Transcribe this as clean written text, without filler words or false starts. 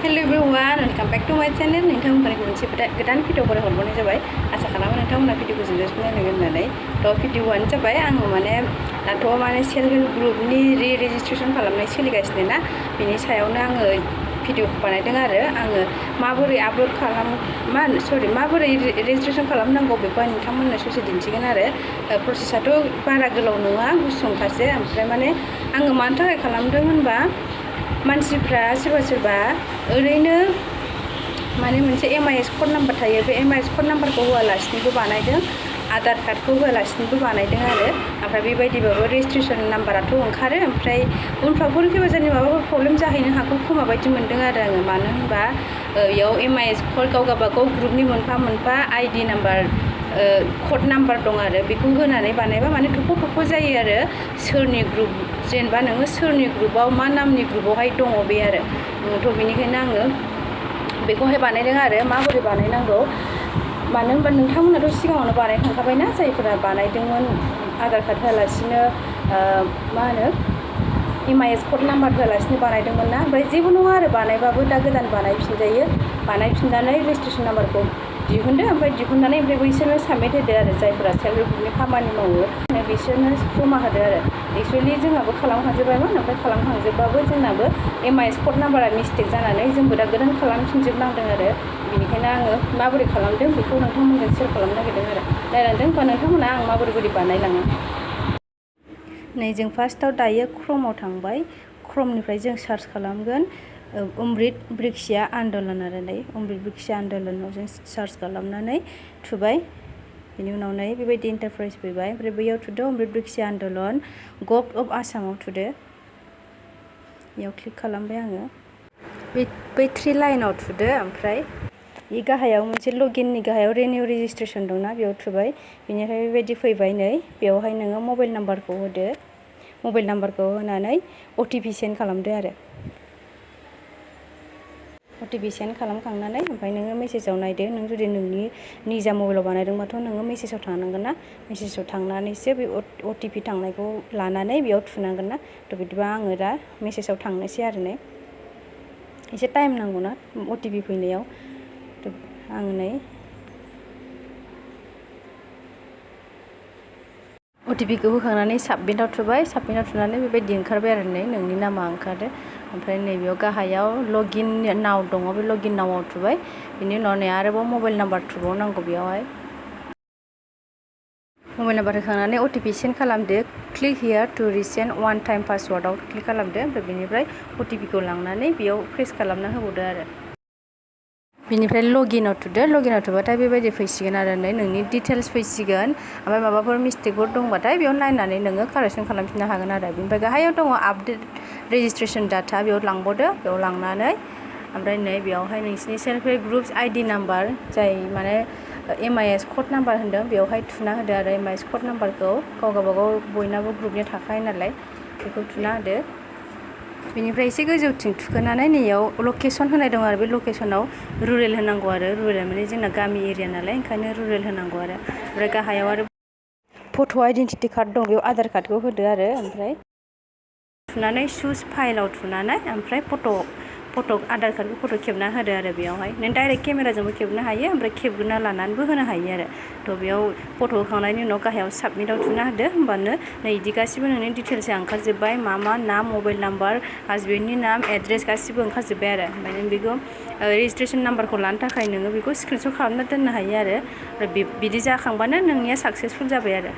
Hello everyone, welcome back to my channel. नोंथांमोनखौ मोनसे गोदान भिडिअफोर हरबावनाय जाबाय। आसा खालामो नोंथांमोना भिडिअखौ जोबजासिम नायगोन होननानै। भिडिअआनो जाबाय आङो दाथ' सेल्फ हेल्प ग्रुपनि रेजिस्ट्रेशन खालामनाय सोलिगासिनो ना बेनि सायावनो आङो भिडिअखौ बानायदों आरो आङो माबोरै आपल'ड माबोरै रेजिस्ट्रेशन खालामनांगौ बेखौ आं नोंथांमोननो ससे दिन्थिगोन आरो प्रसेसआथ' बारा गोलाव नङा गुसुंखासो ओमफ्राय आङो मानि थाखाय खालामदों होनबा मानसिफ्रा सोरबा ओरैनो मोनसे एमआईएस कड नाम्बार थायो बे एमआईएस कड नाम्बारखौ होआलासिनोबो बानायदों आधार कार्डखौ होआलासिनोबो बानायदों आरो ओमफ्राय बेबायदिबाबो रेजिस्ट्रेशन नाम्बाराथ' ओंखारो ओमफ्राय उनफ्रावबो सोरबानि माबाफोर प्रब्लेम जाहैनो हागौ खोमा बायदि मोनदों आरो आङो मानो होनबा बेयाव एमआईएस कड गावगाबागाव ग्रुपनि मोनफा आईडी नाम्बार कड नाम्बार दं आरो बेखौ होनानै बानायबा थख' जायो आरो सोरनि ग्रुप जेनेबा नोङो सोरनि ग्रुपआव मा नामनि ग्रुपआवहाय दङ बे आरो थ' बेनिखायनो आङो बेखौहाय बानायदों आरो माबोरै बानायनांगौ मानो होनबा नोंथांमोनाथ' सिगाङावनो बानायखांखाबायना जायफोरा बानायदोंमोन आधार कार्ड होआलासिनो एमआईएस कड नाम्बार होआलासिनो बानायदोंमोन ना ओमफ्राय जेबो नङा आरो बानायबाबो दा गोदान बानायफिनजायो बानायफिननानै रेजिस्ट्रेशन नाम्बारखौ दिहुनदो ओमफ्राय दिहुननानै बैसोरनो साबमिट होदो आरो जायफोरा सेल्फ हेल्प ग्रुपनि खामानि मावो बिसोरनो जमा होदो आरो एक्सुवेलि जोंहाबो खालामखांजोब्बायमोन ओमफ्राय खालामखांजोबबाबो जोंनाबो एमआईएस कड नाम्बारा मिस्टेक जानानै जोंबो दा गोदान खालामफिनजोबनांदों आरो बेनिखायनो आङो माबोरै खालामदों बेखौ नोंथांमोनजों शेयार खालामनो नागिरदों आरो नायलांदों होनबा नोंथांमोना आं माबोरै बानायलाङो नै जों फार्स्टआव दायो क्रमआव थांबाय क्रमनिफ्राय जों सार्च खालामगोन अमृत बृक्षिया आन्दलन आरो नै अमृत बृक्षिया आन्दलनाव जों सार्च खालामनानै थुबाय बेनि उनाव नै बेबायदि इन्टारप्राइज फैबाय ओमफ्राय बैयाव थुदो अमृत बृक्षिया आन्दलन गभर्नमेन्ट अफ आसामाव थुदो बेयाव क्लिक खालामबाय आङो बै 3 लाइनाव थुदो ओमफ्राय बे गाहायाव मोनसे लगिननि गाहायाव रिनिउ रेजिस्ट्रेशन दंना बेयाव थुबाय बेनिफ्राय बेबायदि फैबाय नै बेयावहाय नोङो मबाइल नाम्बारखौ होदो मबाइल नाम्बारखौ होनानै अटिपि सेन्ड खालामदो आरो अटिपि सेन्ड खालामखांनानै ओमफ्राय नोङो मेसेजाव नायदो नों जुदि नोंनि निजा मबाइलाव बानायदोंबाथ' नोङो मेसेजाव थांनांगोन ना मेसेजाव थांनानैसो बे अटिपि थांनायखौ लानानै बेयाव थुनांगोन ना थ' बिदिबा आङो दा मेसेजाव थांनोसै आरो नै एसे टाइम नांगौ ना अटिपि फैनायाव आङो नै अटिपिखौ होखांनानै साबमिटआव थुनानै बेबायदि ओंखारबाय आरो नै नोंनि नामा ओंखारदो ओमफ्राय नैबेयाव गाहायाव लगिन नाव दङ बे लगिन नावआव थुबाय बेनि उनाव नै आरोबाव मबाइल नाम्बार थुबावनांगौ बेयावहाय मबाइल नाम्बार होखांनानै अटिपि सेन्ड खालामदो click here to resend one time पासवार्डआव क्लिक खालामदो ओमफ्राय बेनिफ्राय अटिपिखौ लांनानै बेयाव प्रेस खालामना होबावदो आरो बेनिफ्राय लगिनाव थुबाथाय बेबायदि फैसिगोन आरो नै नोंनि डिटेल्स फैसिगोन ओमफ्राय माबाफोर मिस्टेकफोर दंबाथाय बेयाव नायनानै नोङो कारेक्सन खालामफिननो हागोन आरो बेनिफ्राय गाहायाव दङ आपडेट रेजिस्ट्रेशन डाटा बेयाव लांबावदो बेयाव लांनानै ओमफ्राय नै बेयावहाय नोंसिनि self help groups ID number जाय एमआईएस कड नाम्बार होन्दों बेयावहाय थुना होदो आरो एमआईएस कड नाम्बारखौ गावगाबागाव बयनाबो ग्रुपनि थाखायो नालाय बेखौ थुना होदो बेनिफ्राय एसे गोजौथिं थुखोनानै नैयाव लकेसन होनाय दं आरो बे लकेसनाव रुरेल होनांगौ आरो रुरेल जोंना गामि एरिया नालाय ओंखायनो रुरेल होनांगौ आरो ओमफ्राय गाहायाव आरो फट' आइडेन्टिटि कार्ड दं बेयाव आधार कार्डखौ होदो आरो ओमफ्राय थुनानै चुज फाइलाव थुनानै ओमफ्राय आधार कार्डखौ फट' खेबना होदो आरो बेयावहाय नों डाइरेक्ट केमेराजोंबो खेबनो हायो ओमफ्राय खेबग्रोना लानानैबो होनो हायो आरो थ' बेयाव फट' होखांनायनि उनाव गाहायाव साबमिटआव थुना होदो होमबानो नै बिदि गासिबो नोंनि डिटेल्सआ ओंखारजोब्बाय मा नाम मबाइल नाम्बार हासबेन्डनि नाम एड्रेस गासिबो ओंखारजोब्बाय आरो ओमफ्राय नों बेखौ रेजिस्ट्रेशन नाम्बारखौ लानो थाखाय नोङो बेखौ स्क्रिनशट खालामना दोननो हायो आरो बिदि जाखांबानो नोंनिया साक्सेसफुल जाबाय आरो